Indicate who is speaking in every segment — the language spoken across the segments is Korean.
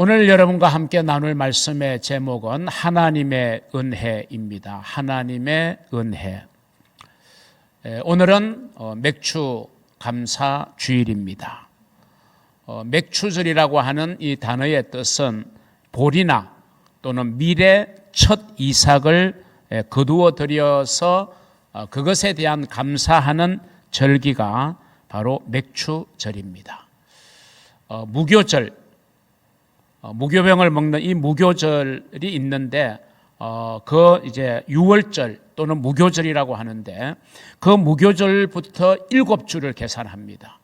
Speaker 1: 오늘 여러분과 함께 나눌 말씀의 제목은 하나님의 은혜입니다. 하나님의 은혜. 오늘은 맥주 감사 주일입니다. 맥추절이라고 하는 이 단어의 뜻은 볼이나 또는 밀의 첫 이삭을 거두어 들여서 그것에 대한 감사하는 절기가 바로 맥추절입니다. 무교절, 무교병을 먹는 이 무교절이 있는데 이제 유월절 또는 무교절이라고 하는데 그 무교절부터 7주를 계산합니다.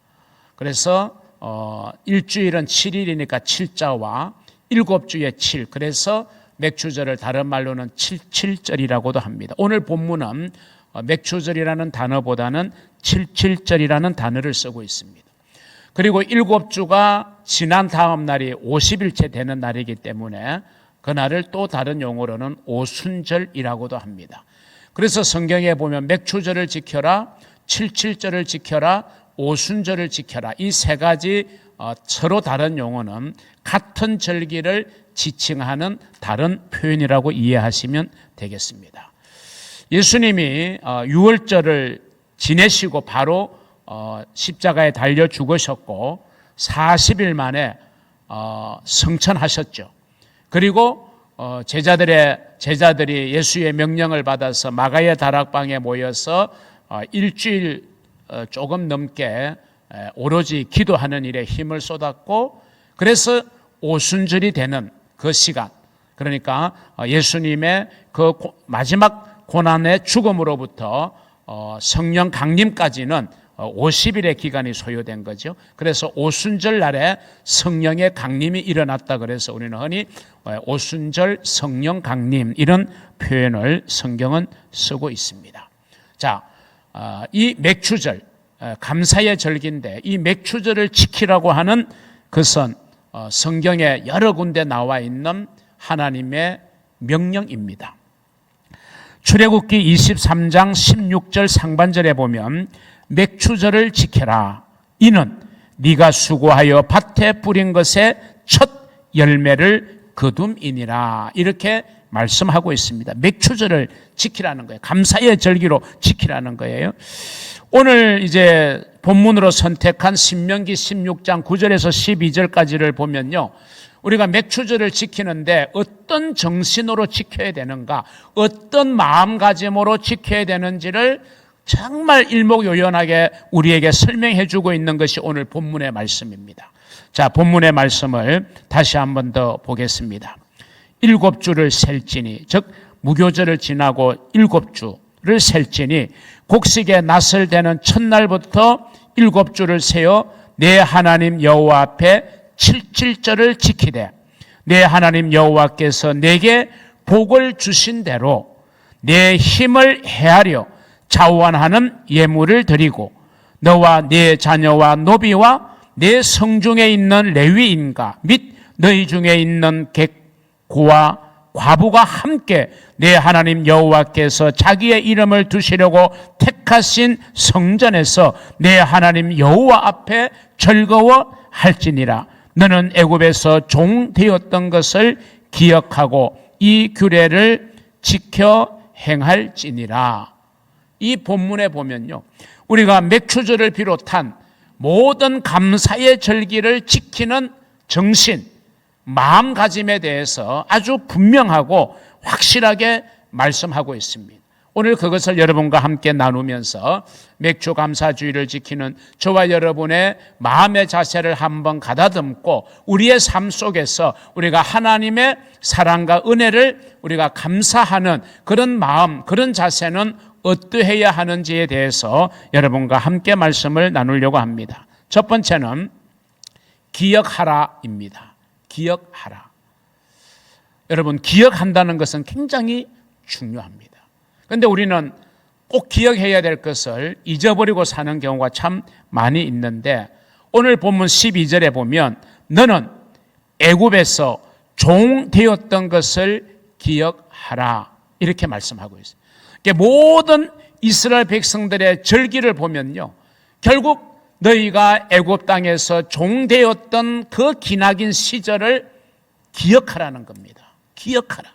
Speaker 1: 그래서 일주일은 7일이니까 7자와 7주의 7, 그래서 맥추절을 다른 말로는 77절이라고도 합니다. 오늘 본문은 맥추절이라는 단어보다는 77절이라는 단어를 쓰고 있습니다. 그리고 7주가 지난 다음 날이 50일째 되는 날이기 때문에 그날을 또 다른 용어로는 오순절이라고도 합니다. 그래서 성경에 보면 맥추절을 지켜라, 77절을 지켜라, 오순절을 지켜라, 이 세 가지 서로 다른 용어는 같은 절기를 지칭하는 다른 표현이라고 이해하시면 되겠습니다. 예수님이 유월절을 지내시고 바로 십자가에 달려 죽으셨고 40일 만에 성천하셨죠. 그리고 제자들이 예수의 명령을 받아서 마가의 다락방에 모여서 일주일 조금 넘게 오로지 기도하는 일에 힘을 쏟았고, 그래서 오순절이 되는 그 시간, 그러니까 예수님의 그 마지막 고난의 죽음으로부터 성령 강림까지는 50일의 기간이 소요된 거죠. 그래서 오순절 날에 성령의 강림이 일어났다 그래서 우리는 흔히 오순절 성령 강림 이런 표현을 성경은 쓰고 있습니다. 자, 이 맥추절, 감사의 절기인데 이 맥추절을 지키라고 하는 것은 성경에 여러 군데 나와 있는 하나님의 명령입니다. 출애굽기 23장 16절 상반절에 보면 맥추절을 지켜라. 이는 네가 수고하여 밭에 뿌린 것의 첫 열매를 거둠이니라. 이렇게 말씀하고 있습니다. 맥추절을 지키라는 거예요. 감사의 절기로 지키라는 거예요. 오늘 이제 본문으로 선택한 신명기 16장 9절에서 12절까지를 보면요, 우리가 맥추절을 지키는데 어떤 정신으로 지켜야 되는가, 어떤 마음가짐으로 지켜야 되는지를 정말 일목요연하게 우리에게 설명해 주고 있는 것이 오늘 본문의 말씀입니다. 자, 본문의 말씀을 다시 한 번 더 보겠습니다. 7주를 셀지니, 즉 무교절을 지나고 7주를 셀지니 곡식의 낫을 되는 첫날부터 7주를 세어 내 하나님 여호와 앞에 77절을 지키되 내 하나님 여호와께서 내게 복을 주신 대로 내 힘을 헤아려 자원하는 예물을 드리고 너와 네 자녀와 노비와 네 성중에 있는 레위인과 및 너희 중에 있는 객고와 과부가 함께 내 하나님 여호와께서 자기의 이름을 두시려고 택하신 성전에서 내 하나님 여호와 앞에 즐거워할지니라. 너는 애굽에서 종 되었던 것을 기억하고 이 규례를 지켜 행할지니라. 이 본문에 보면요, 우리가 맥추절을 비롯한 모든 감사의 절기를 지키는 정신, 마음가짐에 대해서 아주 분명하고 확실하게 말씀하고 있습니다. 오늘 그것을 여러분과 함께 나누면서 맥주 감사주의를 지키는 저와 여러분의 마음의 자세를 한번 가다듬고 우리의 삶 속에서 우리가 하나님의 사랑과 은혜를 우리가 감사하는 그런 마음, 그런 자세는 어떠해야 하는지에 대해서 여러분과 함께 말씀을 나누려고 합니다. 첫 번째는 기억하라입니다. 기억하라. 여러분, 기억한다는 것은 굉장히 중요합니다. 그런데 우리는 꼭 기억해야 될 것을 잊어버리고 사는 경우가 참 많이 있는데 오늘 본문 12절에 보면 너는 애굽에서 종 되었던 것을 기억하라 이렇게 말씀하고 있어요. 모든 이스라엘 백성들의 절기를 보면요, 결국 너희가 애굽 땅에서 종되었던 그 기나긴 시절을 기억하라는 겁니다. 기억하라.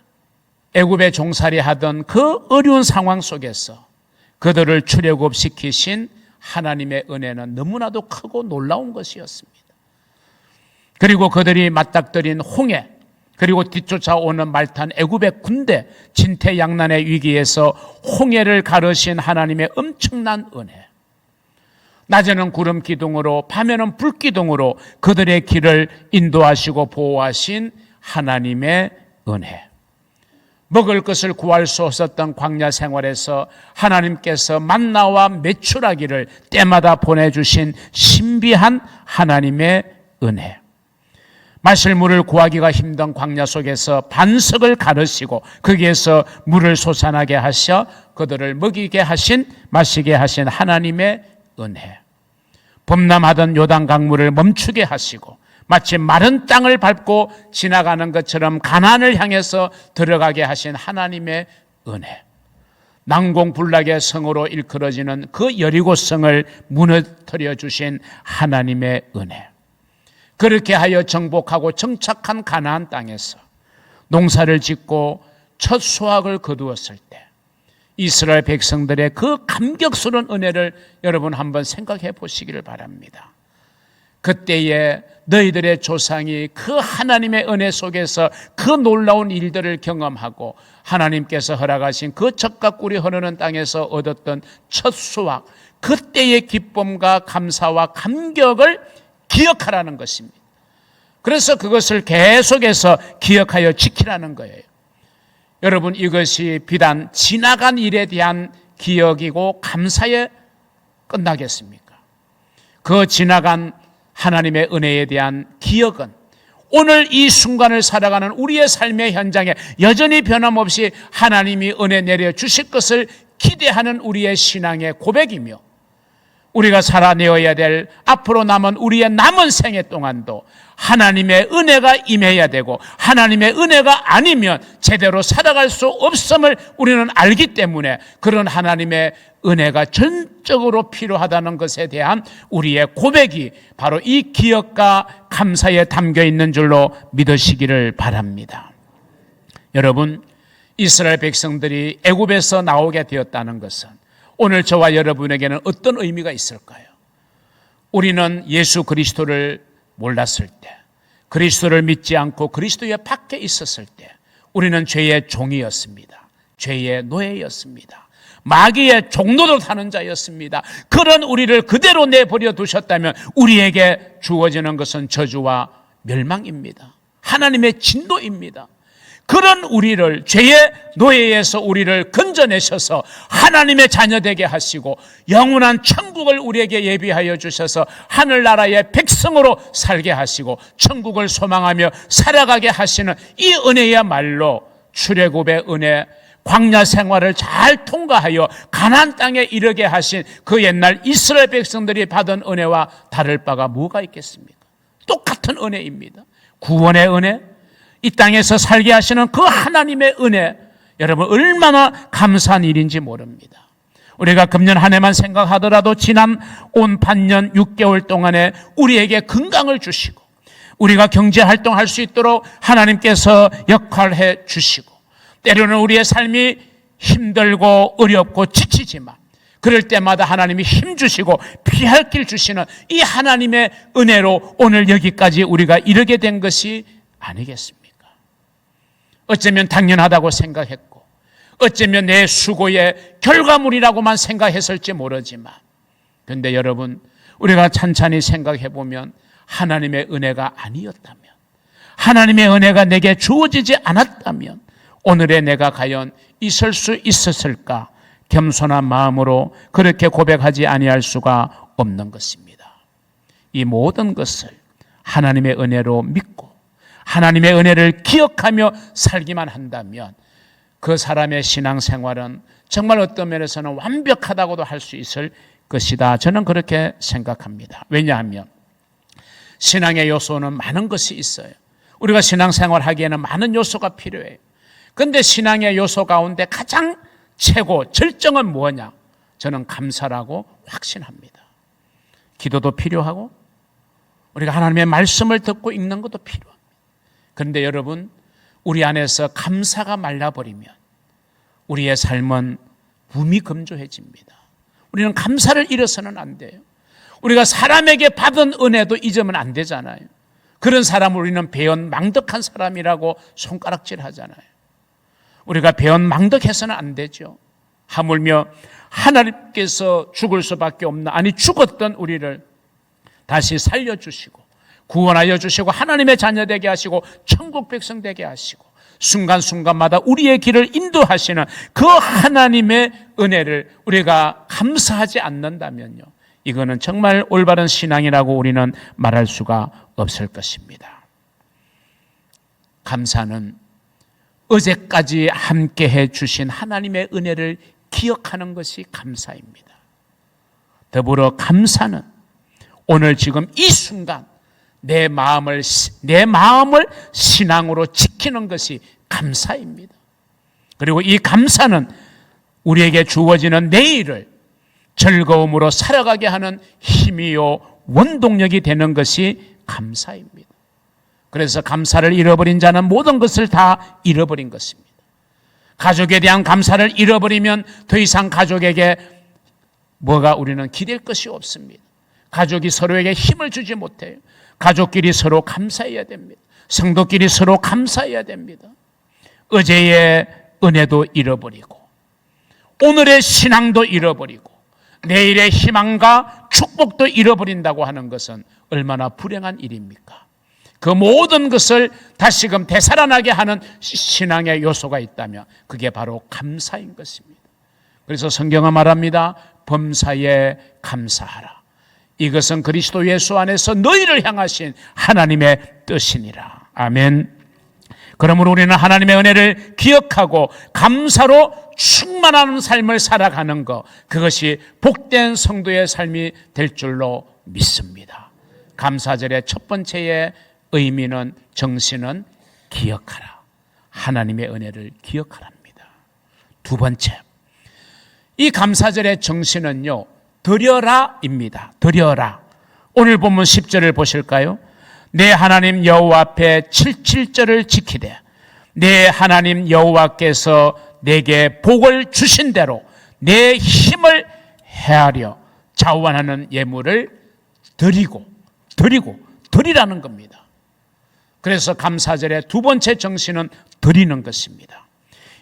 Speaker 1: 애굽에 종살이 하던 그 어려운 상황 속에서 그들을 출애굽시키신 하나님의 은혜는 너무나도 크고 놀라운 것이었습니다. 그리고 그들이 맞닥뜨린 홍해, 그리고 뒤쫓아오는 말탄 애굽의 군대, 진퇴양난의 위기에서 홍해를 가르신 하나님의 엄청난 은혜. 낮에는 구름 기둥으로, 밤에는 불 기둥으로 그들의 길을 인도하시고 보호하신 하나님의 은혜. 먹을 것을 구할 수 없었던 광야 생활에서 하나님께서 만나와 메추라기를 때마다 보내주신 신비한 하나님의 은혜. 마실 물을 구하기가 힘든 광야 속에서 반석을 가르시고 거기에서 물을 솟아나게 하셔 그들을 먹이게 하신, 마시게 하신 하나님의 은혜. 범람하던 요단 강물을 멈추게 하시고 마치 마른 땅을 밟고 지나가는 것처럼 가나안을 향해서 들어가게 하신 하나님의 은혜. 난공불락의 성으로 일컬어지는 그 여리고성을 무너뜨려 주신 하나님의 은혜. 그렇게 하여 정복하고 정착한 가나안 땅에서 농사를 짓고 첫 수확을 거두었을 때 이스라엘 백성들의 그 감격스러운 은혜를 여러분 한번 생각해 보시기를 바랍니다. 그때에 너희들의 조상이 그 하나님의 은혜 속에서 그 놀라운 일들을 경험하고 하나님께서 허락하신 그 젖과 꿀이 흐르는 땅에서 얻었던 첫 수확, 그때의 기쁨과 감사와 감격을 기억하라는 것입니다. 그래서 그것을 계속해서 기억하여 지키라는 거예요. 여러분, 이것이 비단 지나간 일에 대한 기억이고 감사에 끝나겠습니까? 그 지나간 하나님의 은혜에 대한 기억은 오늘 이 순간을 살아가는 우리의 삶의 현장에 여전히 변함없이 하나님이 은혜 내려 주실 것을 기대하는 우리의 신앙의 고백이며, 우리가 살아내어야 될 앞으로 남은 우리의 남은 생애 동안도 하나님의 은혜가 임해야 되고, 하나님의 은혜가 아니면 제대로 살아갈 수 없음을 우리는 알기 때문에 그런 하나님의 은혜가 전적으로 필요하다는 것에 대한 우리의 고백이 바로 이 기억과 감사에 담겨 있는 줄로 믿으시기를 바랍니다. 여러분, 이스라엘 백성들이 애굽에서 나오게 되었다는 것은 오늘 저와 여러분에게는 어떤 의미가 있을까요? 우리는 예수 그리스도를 몰랐을 때, 그리스도를 믿지 않고 그리스도의 밖에 있었을 때 우리는 죄의 종이었습니다. 죄의 노예였습니다. 마귀의 종노릇 하는 자였습니다. 그런 우리를 그대로 내버려 두셨다면 우리에게 주어지는 것은 저주와 멸망입니다. 하나님의 진노입니다. 그런 우리를, 죄의 노예에서 우리를 건져내셔서 하나님의 자녀 되게 하시고 영원한 천국을 우리에게 예비하여 주셔서 하늘나라의 백성으로 살게 하시고 천국을 소망하며 살아가게 하시는 이 은혜야말로 출애굽의 은혜, 광야 생활을 잘 통과하여 가나안 땅에 이르게 하신 그 옛날 이스라엘 백성들이 받은 은혜와 다를 바가 뭐가 있겠습니까? 똑같은 은혜입니다. 구원의 은혜, 이 땅에서 살게 하시는 그 하나님의 은혜, 여러분 얼마나 감사한 일인지 모릅니다. 우리가 금년 한 해만 생각하더라도 지난 온 반년 6개월 동안에 우리에게 건강을 주시고 우리가 경제활동할 수 있도록 하나님께서 역할해 주시고, 때로는 우리의 삶이 힘들고 어렵고 지치지만 그럴 때마다 하나님이 힘 주시고 피할 길 주시는 이 하나님의 은혜로 오늘 여기까지 우리가 이르게 된 것이 아니겠습니까? 어쩌면 당연하다고 생각했고 어쩌면 내 수고의 결과물이라고만 생각했을지 모르지만, 그런데 여러분, 우리가 찬찬히 생각해 보면 하나님의 은혜가 아니었다면, 하나님의 은혜가 내게 주어지지 않았다면 오늘의 내가 과연 있을 수 있었을까? 겸손한 마음으로 그렇게 고백하지 아니할 수가 없는 것입니다. 이 모든 것을 하나님의 은혜로 믿고 하나님의 은혜를 기억하며 살기만 한다면 그 사람의 신앙생활은 정말 어떤 면에서는 완벽하다고도 할 수 있을 것이다. 저는 그렇게 생각합니다. 왜냐하면 신앙의 요소는 많은 것이 있어요. 우리가 신앙생활하기에는 많은 요소가 필요해요. 그런데 신앙의 요소 가운데 가장 최고 절정은 뭐냐? 저는 감사라고 확신합니다. 기도도 필요하고 우리가 하나님의 말씀을 듣고 읽는 것도 필요합니다. 그런데 여러분, 우리 안에서 감사가 말라버리면 우리의 삶은 무미건조해집니다. 우리는 감사를 잃어서는 안 돼요. 우리가 사람에게 받은 은혜도 잊으면 안 되잖아요. 그런 사람을 우리는 배은망덕한 사람이라고 손가락질 하잖아요. 우리가 배은망덕해서는 안 되죠. 하물며 하나님께서 죽을 수밖에 없나, 아니 죽었던 우리를 다시 살려주시고 구원하여 주시고 하나님의 자녀 되게 하시고 천국 백성 되게 하시고 순간순간마다 우리의 길을 인도하시는 그 하나님의 은혜를 우리가 감사하지 않는다면요, 이거는 정말 올바른 신앙이라고 우리는 말할 수가 없을 것입니다. 감사는 어제까지 함께해 주신 하나님의 은혜를 기억하는 것이 감사입니다. 더불어 감사는 오늘 지금 이 순간 내 마음을 신앙으로 지키는 것이 감사입니다. 그리고 이 감사는 우리에게 주어지는 내일을 즐거움으로 살아가게 하는 힘이요 원동력이 되는 것이 감사입니다. 그래서 감사를 잃어버린 자는 모든 것을 다 잃어버린 것입니다. 가족에 대한 감사를 잃어버리면 더 이상 가족에게 뭐가 우리는 기댈 것이 없습니다. 가족이 서로에게 힘을 주지 못해요. 가족끼리 서로 감사해야 됩니다. 성도끼리 서로 감사해야 됩니다. 어제의 은혜도 잃어버리고 오늘의 신앙도 잃어버리고 내일의 희망과 축복도 잃어버린다고 하는 것은 얼마나 불행한 일입니까? 그 모든 것을 다시금 되살아나게 하는 신앙의 요소가 있다면 그게 바로 감사인 것입니다. 그래서 성경은 말합니다. 범사에 감사하라. 이것은 그리스도 예수 안에서 너희를 향하신 하나님의 뜻이니라. 아멘. 그러므로 우리는 하나님의 은혜를 기억하고 감사로 충만한 삶을 살아가는 것, 그것이 복된 성도의 삶이 될 줄로 믿습니다. 감사절의 첫 번째의 의미는, 정신은 기억하라. 하나님의 은혜를 기억하랍니다. 두 번째, 이 감사절의 정신은요, 드려라입니다. 드려라. 오늘 본문 10절을 보실까요? 내 하나님 여호와 앞에 77절을 지키되 내 하나님 여호와께서 내게 복을 주신 대로 내 힘을 헤아려 자원하는 예물을 드리라는 겁니다. 그래서 감사절의 두 번째 정신은 드리는 것입니다.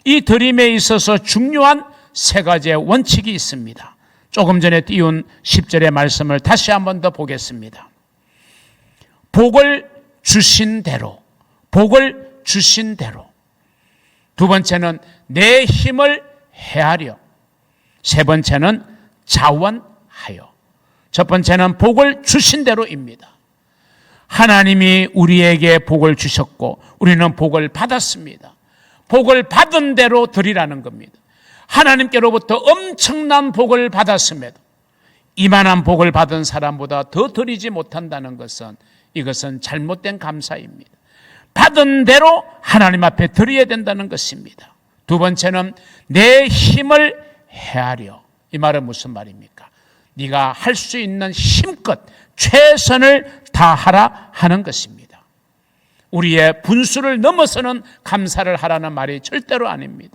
Speaker 1: 이 드림에 있어서 중요한 세 가지의 원칙이 있습니다. 조금 전에 띄운 10절의 말씀을 다시 한 번 더 보겠습니다. 복을 주신 대로, 복을 주신 대로. 두 번째는 내 힘을 헤아려. 세 번째는 자원하여. 첫 번째는 복을 주신 대로입니다. 하나님이 우리에게 복을 주셨고 우리는 복을 받았습니다. 복을 받은 대로 드리라는 겁니다. 하나님께로부터 엄청난 복을 받았음에도 이만한 복을 받은 사람보다 더 드리지 못한다는 것은, 이것은 잘못된 감사입니다. 받은 대로 하나님 앞에 드려야 된다는 것입니다. 두 번째는 내 힘을 헤아려. 이 말은 무슨 말입니까? 네가 할 수 있는 힘껏 최선을 다하라 하는 것입니다. 우리의 분수를 넘어서는 감사를 하라는 말이 절대로 아닙니다.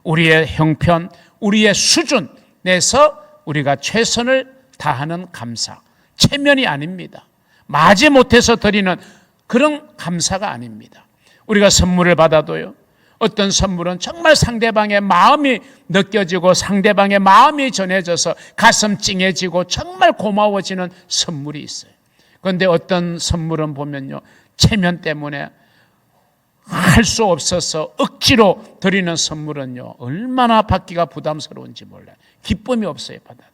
Speaker 1: 우리의 형편, 우리의 수준에서 우리가 최선을 다하는 감사, 체면이 아닙니다. 마지못해서 드리는 그런 감사가 아닙니다. 우리가 선물을 받아도요, 어떤 선물은 정말 상대방의 마음이 느껴지고 상대방의 마음이 전해져서 가슴 찡해지고 정말 고마워지는 선물이 있어요. 그런데 어떤 선물은 보면요, 체면 때문에 할 수 없어서 억지로 드리는 선물은요, 얼마나 받기가 부담스러운지 몰라요. 기쁨이 없어요, 받아도.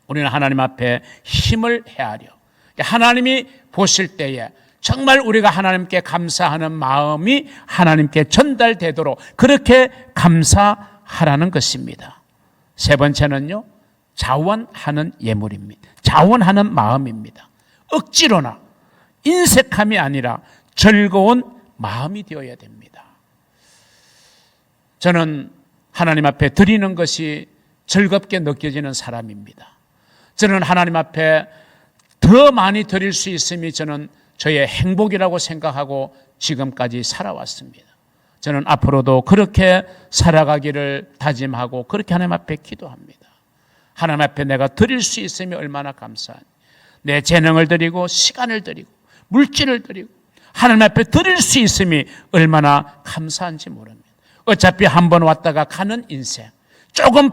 Speaker 1: 우리는 하나님 앞에 힘을 헤아려. 하나님이 보실 때에 정말 우리가 하나님께 감사하는 마음이 하나님께 전달되도록 그렇게 감사하라는 것입니다. 세 번째는요, 자원하는 예물입니다. 자원하는 마음입니다. 억지로나 인색함이 아니라 즐거운 마음이 되어야 됩니다. 저는 하나님 앞에 드리는 것이 즐겁게 느껴지는 사람입니다. 저는 하나님 앞에 더 많이 드릴 수 있음이 저는 저의 행복이라고 생각하고 지금까지 살아왔습니다. 저는 앞으로도 그렇게 살아가기를 다짐하고 그렇게 하나님 앞에 기도합니다. 하나님 앞에 내가 드릴 수 있으면 얼마나 감사하니, 내 재능을 드리고 시간을 드리고 물질을 드리고 하나님 앞에 드릴 수 있음이 얼마나 감사한지 모릅니다. 어차피 한 번 왔다가 가는 인생, 조금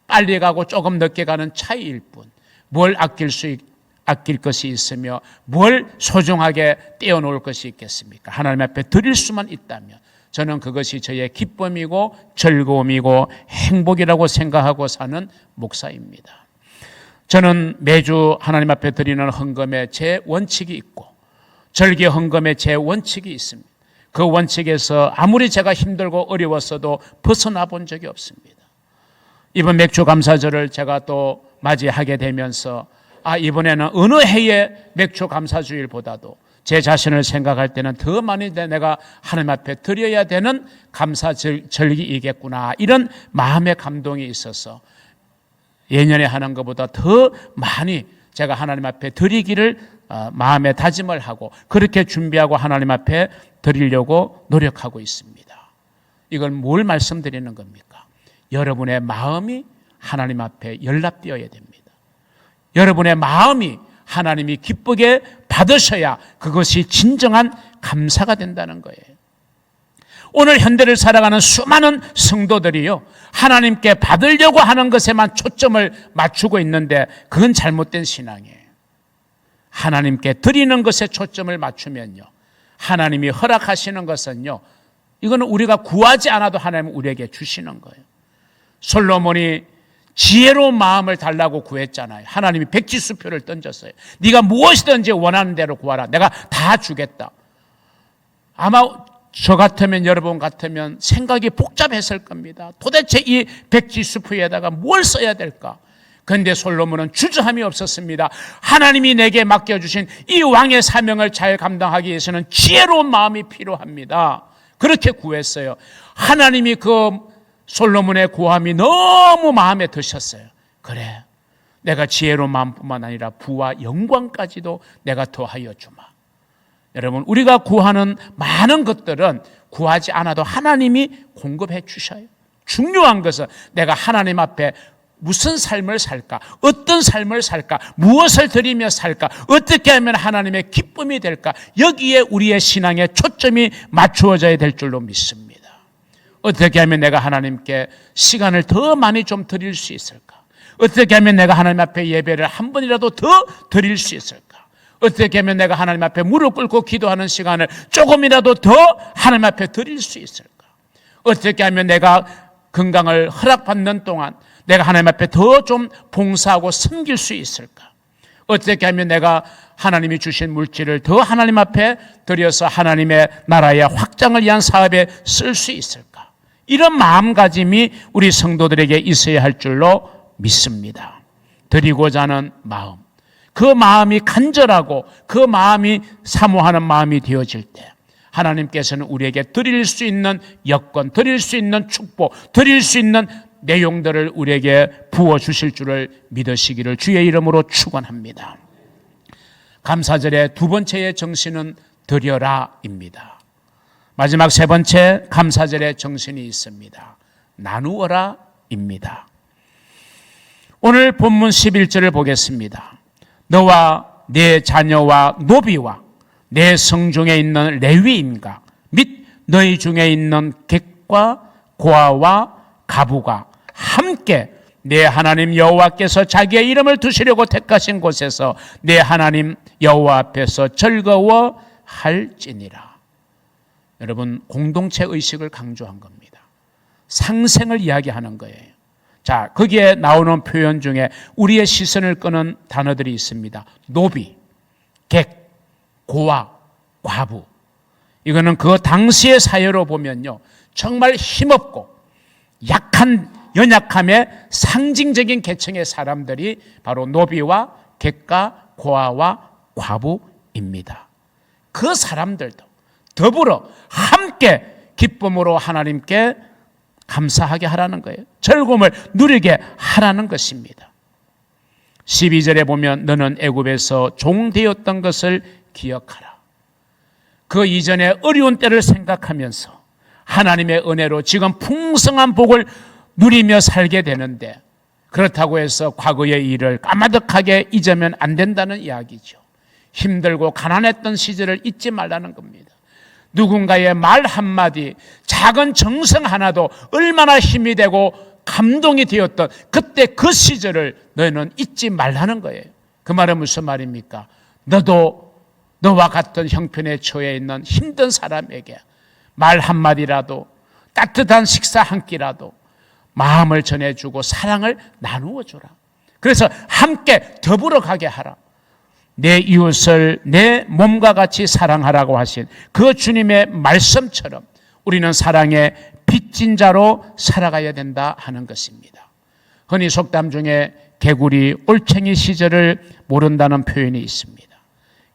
Speaker 1: 빨리 가고 조금 늦게 가는 차이일 뿐, 뭘 아낄 것이 있으며 뭘 소중하게 떼어놓을 것이 있겠습니까? 하나님 앞에 드릴 수만 있다면 저는 그것이 저의 기쁨이고 즐거움이고 행복이라고 생각하고 사는 목사입니다. 저는 매주 하나님 앞에 드리는 헌금에 제 원칙이 있고 절기 헌금에 제 원칙이 있습니다. 그 원칙에서 아무리 제가 힘들고 어려웠어도 벗어나 본 적이 없습니다. 이번 맥주 감사절을 제가 또 맞이하게 되면서 이번에는 어느 해의 맥주 감사주일보다도 제 자신을 생각할 때는 더 많이 내가 하나님 앞에 드려야 되는 감사절기이겠구나, 이런 마음의 감동이 있어서 예년에 하는 것보다 더 많이 제가 하나님 앞에 드리기를 마음에 다짐을 하고 그렇게 준비하고 하나님 앞에 드리려고 노력하고 있습니다. 이걸 뭘 말씀드리는 겁니까? 여러분의 마음이 하나님 앞에 연락되어야 됩니다. 여러분의 마음이 하나님이 기쁘게 받으셔야 그것이 진정한 감사가 된다는 거예요. 오늘 현대를 살아가는 수많은 성도들이요, 하나님께 받으려고 하는 것에만 초점을 맞추고 있는데 그건 잘못된 신앙이에요. 하나님께 드리는 것에 초점을 맞추면요, 하나님이 허락하시는 것은요, 이거는 우리가 구하지 않아도 하나님은 우리에게 주시는 거예요. 솔로몬이 지혜로운 마음을 달라고 구했잖아요. 하나님이 백지수표를 던졌어요. 네가 무엇이든지 원하는 대로 구하라. 내가 다 주겠다. 아마 저 같으면, 여러분 같으면 생각이 복잡했을 겁니다. 도대체 이 백지수표에다가 뭘 써야 될까? 그런데 솔로몬은 주저함이 없었습니다. 하나님이 내게 맡겨주신 이 왕의 사명을 잘 감당하기 위해서는 지혜로운 마음이 필요합니다. 그렇게 구했어요. 하나님이 그 솔로몬의 구함이 너무 마음에 드셨어요. 그래, 내가 지혜로운 마음뿐만 아니라 부와 영광까지도 내가 더하여 주마. 여러분, 우리가 구하는 많은 것들은 구하지 않아도 하나님이 공급해 주셔요. 중요한 것은 내가 하나님 앞에 무슨 삶을 살까, 어떤 삶을 살까, 무엇을 드리며 살까, 어떻게 하면 하나님의 기쁨이 될까, 여기에 우리의 신앙의 초점이 맞추어져야 될 줄로 믿습니다. 어떻게 하면 내가 하나님께 시간을 더 많이 좀 드릴 수 있을까? 어떻게 하면 내가 하나님 앞에 예배를 한 번이라도 더 드릴 수 있을까? 어떻게 하면 내가 하나님 앞에 무릎 꿇고 기도하는 시간을 조금이라도 더 하나님 앞에 드릴 수 있을까? 어떻게 하면 내가 건강을 허락받는 동안 내가 하나님 앞에 더 좀 봉사하고 섬길 수 있을까? 어떻게 하면 내가 하나님이 주신 물질을 더 하나님 앞에 드려서 하나님의 나라의 확장을 위한 사업에 쓸 수 있을까? 이런 마음가짐이 우리 성도들에게 있어야 할 줄로 믿습니다. 드리고자 하는 마음, 그 마음이 간절하고 그 마음이 사모하는 마음이 되어질 때 하나님께서는 우리에게 드릴 수 있는 여건, 드릴 수 있는 축복, 드릴 수 있는 내용들을 우리에게 부어주실 줄을 믿으시기를 주의 이름으로 축원합니다. 감사절의 두 번째의 정신은 드려라입니다. 마지막 세 번째 감사절의 정신이 있습니다. 나누어라입니다. 오늘 본문 11절을 보겠습니다. 너와 내 자녀와 노비와 내 성중에 있는 레위인과 및 너희 중에 있는 객과 고아와 가부가 함께 내 하나님 여호와께서 자기의 이름을 두시려고 택하신 곳에서 내 하나님 여호와 앞에서 즐거워할지니라. 여러분, 공동체 의식을 강조한 겁니다. 상생을 이야기하는 거예요. 자, 거기에 나오는 표현 중에 우리의 시선을 끄는 단어들이 있습니다. 노비, 객, 고아, 과부. 이거는 그 당시의 사회로 보면요, 정말 힘없고 약한, 연약함의 상징적인 계층의 사람들이 바로 노비와 객과 고아와 과부입니다. 그 사람들도 더불어 함께 기쁨으로 하나님께 감사하게 하라는 거예요. 즐거움을 누리게 하라는 것입니다. 12절에 보면 너는 애굽에서 종되었던 것을 기억하라. 그 이전의 어려운 때를 생각하면서 하나님의 은혜로 지금 풍성한 복을 누리며 살게 되는데, 그렇다고 해서 과거의 일을 까마득하게 잊으면 안 된다는 이야기죠. 힘들고 가난했던 시절을 잊지 말라는 겁니다. 누군가의 말 한마디, 작은 정성 하나도 얼마나 힘이 되고 감동이 되었던 그때 그 시절을 너희는 잊지 말라는 거예요. 그 말은 무슨 말입니까? 너도 너와 같은 형편에 처해 있는 힘든 사람에게 말 한마디라도, 따뜻한 식사 한 끼라도 마음을 전해주고 사랑을 나누어 주라. 그래서 함께 더불어 가게 하라. 내 이웃을 내 몸과 같이 사랑하라고 하신 그 주님의 말씀처럼 우리는 사랑의 빚진 자로 살아가야 된다 하는 것입니다. 흔히 속담 중에 개구리 올챙이 시절을 모른다는 표현이 있습니다.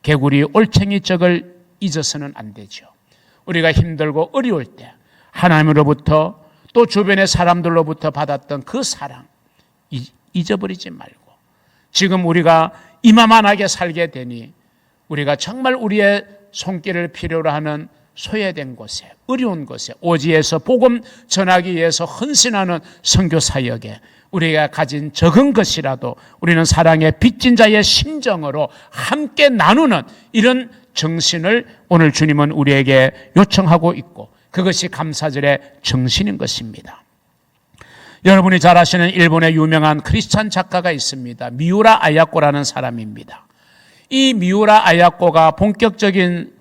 Speaker 1: 개구리 올챙이 적을 잊어서는 안 되죠. 우리가 힘들고 어려울 때 하나님으로부터 또 주변의 사람들로부터 받았던 그 사랑 잊어버리지 말고, 지금 우리가 이만하게 살게 되니 우리가 정말 우리의 손길을 필요로 하는 소외된 곳에, 어려운 곳에, 오지에서 복음 전하기 위해서 헌신하는 선교 사역에 우리가 가진 적은 것이라도 우리는 사랑의 빚진 자의 심정으로 함께 나누는 이런 정신을 오늘 주님은 우리에게 요청하고 있고, 그것이 감사절의 정신인 것입니다. 여러분이 잘 아시는 일본의 유명한 크리스찬 작가가 있습니다. 미우라 아야코라는 사람입니다. 이 미우라 아야코가 본격적인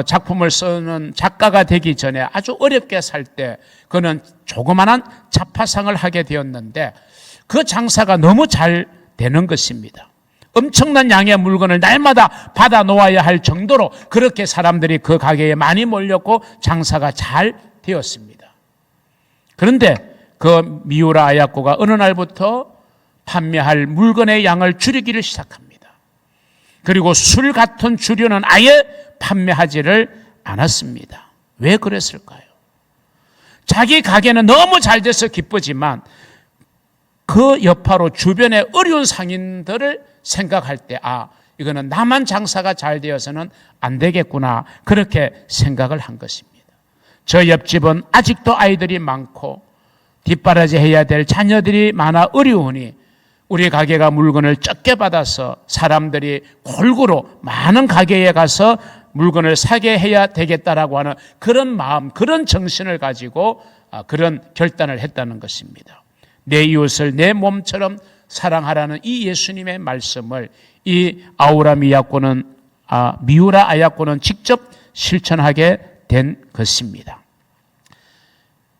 Speaker 1: 작품을 쓰는 작가가 되기 전에 아주 어렵게 살 때 그는 조그마한 잡화상을 하게 되었는데, 그 장사가 너무 잘 되는 것입니다. 엄청난 양의 물건을 날마다 받아 놓아야 할 정도로 그렇게 사람들이 그 가게에 많이 몰렸고 장사가 잘 되었습니다. 그런데 그 미우라 아야코가 어느 날부터 판매할 물건의 양을 줄이기를 시작합니다. 그리고 술 같은 주류는 아예 판매하지를 않았습니다. 왜 그랬을까요? 자기 가게는 너무 잘 돼서 기쁘지만 그 여파로 주변의 어려운 상인들을 생각할 때, 이거는 나만 장사가 잘 되어서는 안 되겠구나, 그렇게 생각을 한 것입니다. 저 옆집은 아직도 아이들이 많고 뒷바라지 해야 될 자녀들이 많아 어려우니 우리 가게가 물건을 적게 받아서 사람들이 골고루 많은 가게에 가서 물건을 사게 해야 되겠다라고 하는 그런 마음, 그런 정신을 가지고 그런 결단을 했다는 것입니다. 내 이웃을 내 몸처럼 사랑하라는 이 예수님의 말씀을 이 미우라 아야코는 직접 실천하게 된 것입니다.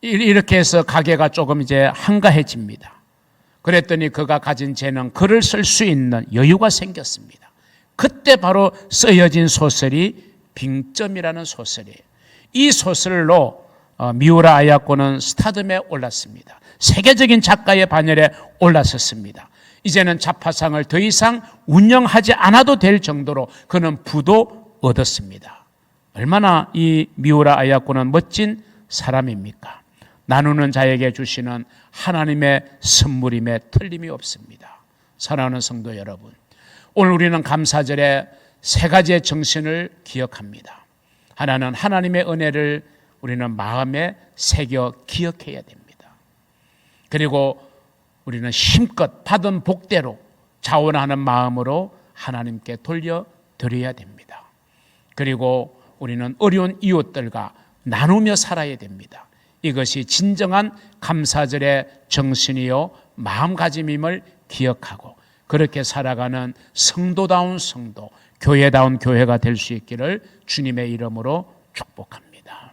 Speaker 1: 이렇게 해서 가게가 조금 이제 한가해집니다. 그랬더니 그가 가진 재능, 글을 쓸 수 있는 여유가 생겼습니다. 그때 바로 쓰여진 소설이 빙점이라는 소설이에요. 이 소설로 미우라 아야코는 스타덤에 올랐습니다. 세계적인 작가의 반열에 올랐었습니다. 이제는 잡화상을 더 이상 운영하지 않아도 될 정도로 그는 부도 얻었습니다. 얼마나 이 미우라 아야코는 멋진 사람입니까? 나누는 자에게 주시는 하나님의 선물임에 틀림이 없습니다. 사랑하는 성도 여러분, 오늘 우리는 감사절에 세 가지의 정신을 기억합니다. 하나는 하나님의 은혜를 우리는 마음에 새겨 기억해야 됩니다. 그리고 우리는 힘껏 받은 복대로 자원하는 마음으로 하나님께 돌려드려야 됩니다. 그리고 우리는 어려운 이웃들과 나누며 살아야 됩니다. 이것이 진정한 감사절의 정신이요 마음가짐임을 기억하고 그렇게 살아가는 성도다운 성도, 교회다운 교회가 될 수 있기를 주님의 이름으로 축복합니다.